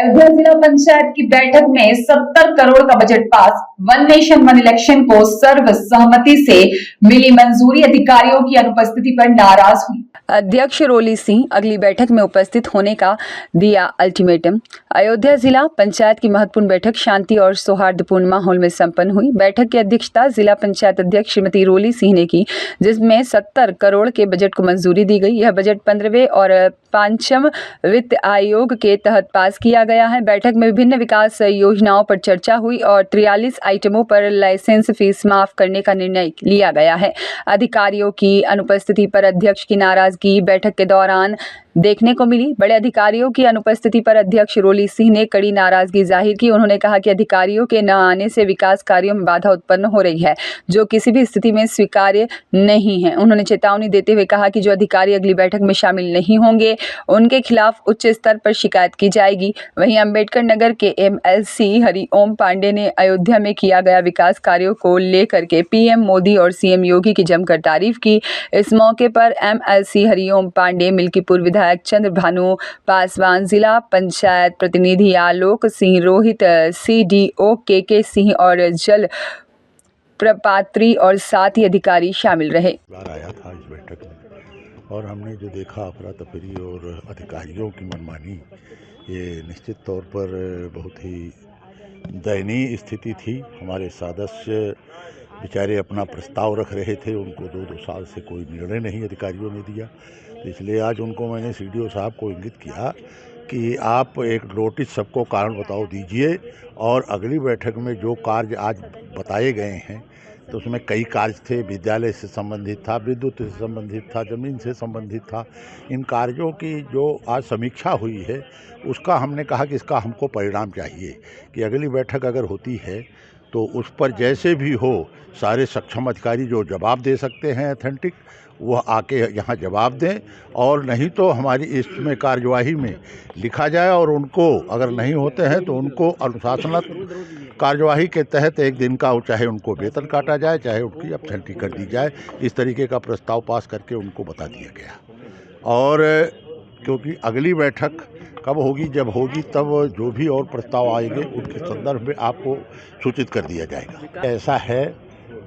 अयोध्या जिला पंचायत की बैठक में 70 करोड़ का budget pass. One nation one election को सर्वसहमति से मिली मंजूरी। अधिकारियों की अनुपस्थिति पर नाराज हुई अध्यक्ष रोली सिंह अगली बैठक में उपस्थित होने का दिया अल्टीमेटम। अयोध्या जिला पंचायत की महत्वपूर्ण बैठक शांति और सौहार्दपूर्ण माहौल में संपन्न हुई। बैठक की अध्यक्षता जिला पंचायत अध्यक्ष श्रीमती रोली सिंह ने की, जिसमें 70 करोड़ के बजट को मंजूरी दी गई। यह बजट 15वें और 5वें वित्त आयोग के तहत पास किया गया है। बैठक में विभिन्न विकास योजनाओं पर चर्चा हुई और 43 आइटमों पर लाइसेंस फीस माफ करने का निर्णय लिया गया है। अधिकारियों की अनुपस्थिति पर अध्यक्ष की नाराजगी बैठक के दौरान देखने को मिली। बड़े अधिकारियों की अनुपस्थिति पर अध्यक्ष रोली सिंह ने कड़ी नाराजगी जाहिर की। उन्होंने कहा कि अधिकारियों के न आने से विकास कार्यों में बाधा उत्पन्न हो रही है, जो किसी भी स्थिति में स्वीकार्य नहीं है। उन्होंने चेतावनी देते हुए कहा कि जो अधिकारी अगली बैठक में शामिल नहीं होंगे, उनके खिलाफ उच्च स्तर पर शिकायत की जाएगी। वहीं अम्बेडकर नगर के MLC हरिओम पांडे ने अयोध्या में किया गया विकास कार्यों को लेकर के PM मोदी और CM योगी की जमकर तारीफ की। इस मौके पर MLC हरिओम पांडे, मिल्कीपुर विधायक चंद्र भानु पासवान, जिला पंचायत प्रतिनिधि आलोक सिंह, रोहित CDO KK सिंह और जल प्रपात्री और साथ ही अधिकारी शामिल रहे। आया था इस बैठक में और हमने जो देखा अफरा तफरी और अधिकारियों की मनमानी, ये निश्चित तौर पर बहुत ही दयनीय स्थिति थी। हमारे सदस्य बेचारे अपना प्रस्ताव रख रहे थे, उनको 2-2 साल से कोई निर्णय नहीं अधिकारियों ने दिया। तो इसलिए आज उनको मैंने CDO साहब को इंगित किया कि आप एक नोटिस सबको कारण बताओ दीजिए और अगली बैठक में जो कार्य आज बताए गए हैं, तो उसमें कई कार्य थे। विद्यालय से संबंधित था, विद्युत से संबंधित था, ज़मीन से संबंधित था। इन कार्यों की जो आज समीक्षा हुई है, उसका हमने कहा कि इसका हमको परिणाम चाहिए कि अगली बैठक अगर होती है तो उस पर जैसे भी हो सारे सक्षम अधिकारी जो जवाब दे सकते हैं ऑथेंटिक, वह आके यहाँ जवाब दें, और नहीं तो हमारी इसमें कार्यवाही में लिखा जाए और उनको अगर नहीं होते हैं तो उनको अनुशासनात्मक कार्यवाही के तहत 1 दिन का चाहे उनको वेतन काटा जाए, चाहे उनकी अब्सेंटी कर दी जाए। इस तरीके का प्रस्ताव पास करके उनको बता दिया गया। और क्योंकि अगली बैठक कब होगी, जब होगी तब जो भी और प्रस्ताव आएंगे उनके संदर्भ में आपको सूचित कर दिया जाएगा। ऐसा है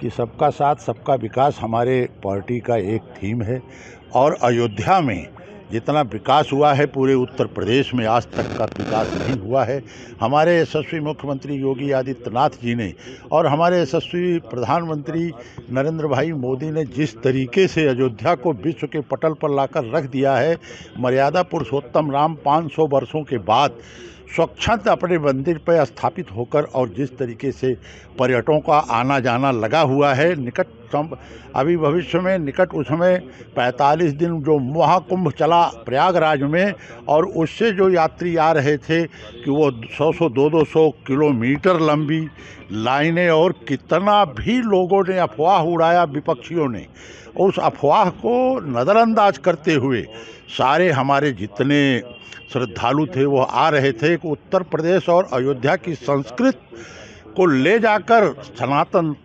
कि सबका साथ सबका विकास हमारे पार्टी का एक थीम है और अयोध्या में जितना विकास हुआ है पूरे उत्तर प्रदेश में आज तक का विकास नहीं हुआ है। हमारे यशस्वी मुख्यमंत्री योगी आदित्यनाथ जी ने और हमारे यशस्वी प्रधानमंत्री नरेंद्र भाई मोदी ने जिस तरीके से अयोध्या को विश्व के पटल पर लाकर रख दिया है, मर्यादा पुरुषोत्तम राम 500 वर्षों के बाद स्वच्छंद अपने मंदिर पर स्थापित होकर, और जिस तरीके से पर्यटकों का आना जाना लगा हुआ है, अभी भविष्य में निकट उसमें 45 दिन जो महाकुंभ चला प्रयागराज में, और उससे जो यात्री आ रहे थे कि वो 100-100 200 किलोमीटर लंबी लाइनें, और कितना भी लोगों ने अफवाह उड़ाया विपक्षियों ने। उस अफवाह को नज़रअंदाज करते हुए सारे हमारे जितने श्रद्धालु थे वो आ रहे थे कि उत्तर प्रदेश और अयोध्या की संस्कृति को ले जाकर सनातन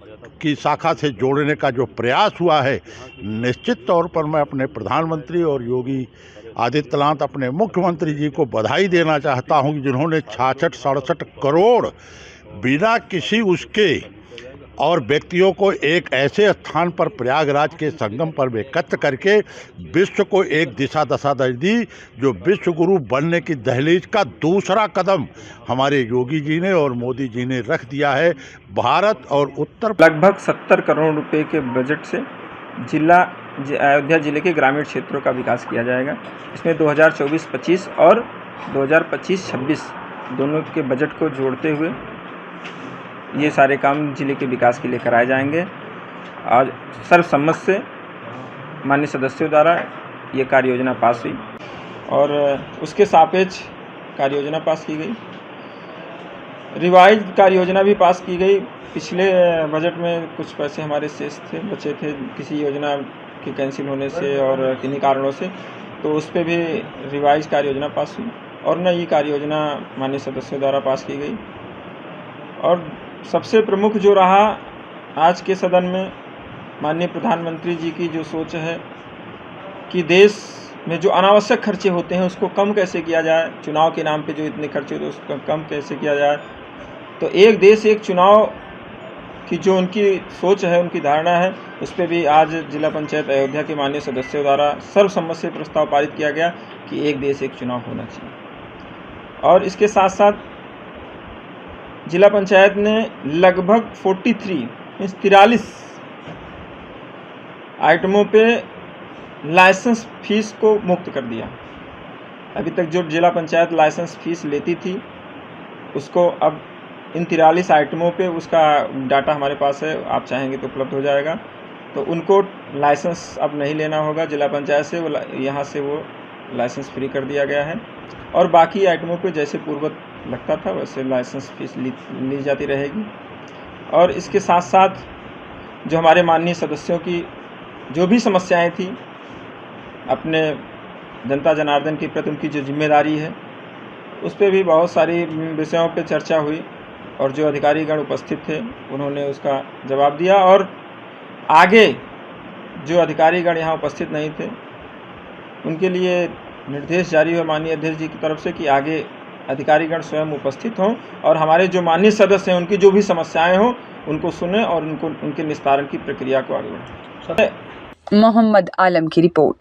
की शाखा से जोड़ने का जो प्रयास हुआ है, निश्चित तौर पर मैं अपने प्रधानमंत्री और योगी आदित्यनाथ अपने मुख्यमंत्री जी को बधाई देना चाहता हूं, जिन्होंने 66-67 करोड़ बिना किसी उसके और व्यक्तियों को एक ऐसे स्थान पर प्रयागराज के संगम पर एकत्र करके विश्व को एक दिशा दशा दी, जो विश्व गुरु बनने की दहलीज का दूसरा कदम हमारे योगी जी ने और मोदी जी ने रख दिया है। भारत और उत्तर लगभग 70 करोड़ रुपए के बजट से अयोध्या जिले के ग्रामीण क्षेत्रों का विकास किया जाएगा। इसमें 2024-25 और 2025-26 दोनों के बजट को जोड़ते हुए ये सारे काम जिले के विकास के लिए कराए जाएंगे। आज सर्वसम्मत से माननीय सदस्यों द्वारा ये कार्य योजना पास हुई और उसके सापेक्ष कार्य योजना पास की गई। रिवाइज कार्य योजना भी पास की गई। पिछले बजट में कुछ पैसे हमारे शेष थे, बचे थे किसी योजना के कैंसिल होने से और किन्हीं कारणों से, तो उस पर भी रिवाइज कार्य योजना पास हुई और नई कार्य योजना माननीय सदस्यों द्वारा पास की गई। और सबसे प्रमुख जो रहा आज के सदन में, माननीय प्रधानमंत्री जी की जो सोच है कि देश में जो अनावश्यक खर्चे होते हैं उसको कम कैसे किया जाए, चुनाव के नाम पे जो इतने खर्चे होते हैं उसको कम कैसे किया जाए। तो एक देश एक चुनाव की जो उनकी सोच है, उनकी धारणा है, उस पर भी आज जिला पंचायत अयोध्या के माननीय सदस्यों द्वारा सर्वसम्मत से प्रस्ताव पारित किया गया कि एक देश एक चुनाव होना चाहिए। और इसके साथ साथ जिला पंचायत ने लगभग 43 आइटमों पे लाइसेंस फीस को मुक्त कर दिया। अभी तक जो जिला पंचायत लाइसेंस फीस लेती थी उसको अब इन 43 आइटमों पे उसका डाटा हमारे पास है, आप चाहेंगे तो उपलब्ध हो जाएगा। तो उनको लाइसेंस अब नहीं लेना होगा जिला पंचायत से, वो यहाँ से वो लाइसेंस फ्री कर दिया गया है। और बाकी आइटमों पे जैसे पूर्ववत लगता था वैसे लाइसेंस फीस ली जाती रहेगी। और इसके साथ साथ जो हमारे माननीय सदस्यों की जो भी समस्याएं थी, अपने जनता जनार्दन के प्रति उनकी जो जिम्मेदारी है उस पर भी बहुत सारी विषयों पे चर्चा हुई और जो अधिकारीगण उपस्थित थे उन्होंने उसका जवाब दिया। और आगे जो अधिकारीगण यहाँ उपस्थित नहीं थे उनके लिए निर्देश जारी हुआ माननीय अध्यक्ष जी की तरफ से कि आगे अधिकारीगण स्वयं उपस्थित हों और हमारे जो माननीय सदस्य हैं उनकी जो भी समस्याएं हों उनको सुने और उनके निस्तारण की प्रक्रिया को आगे बढ़ाएं। मोहम्मद आलम की रिपोर्ट।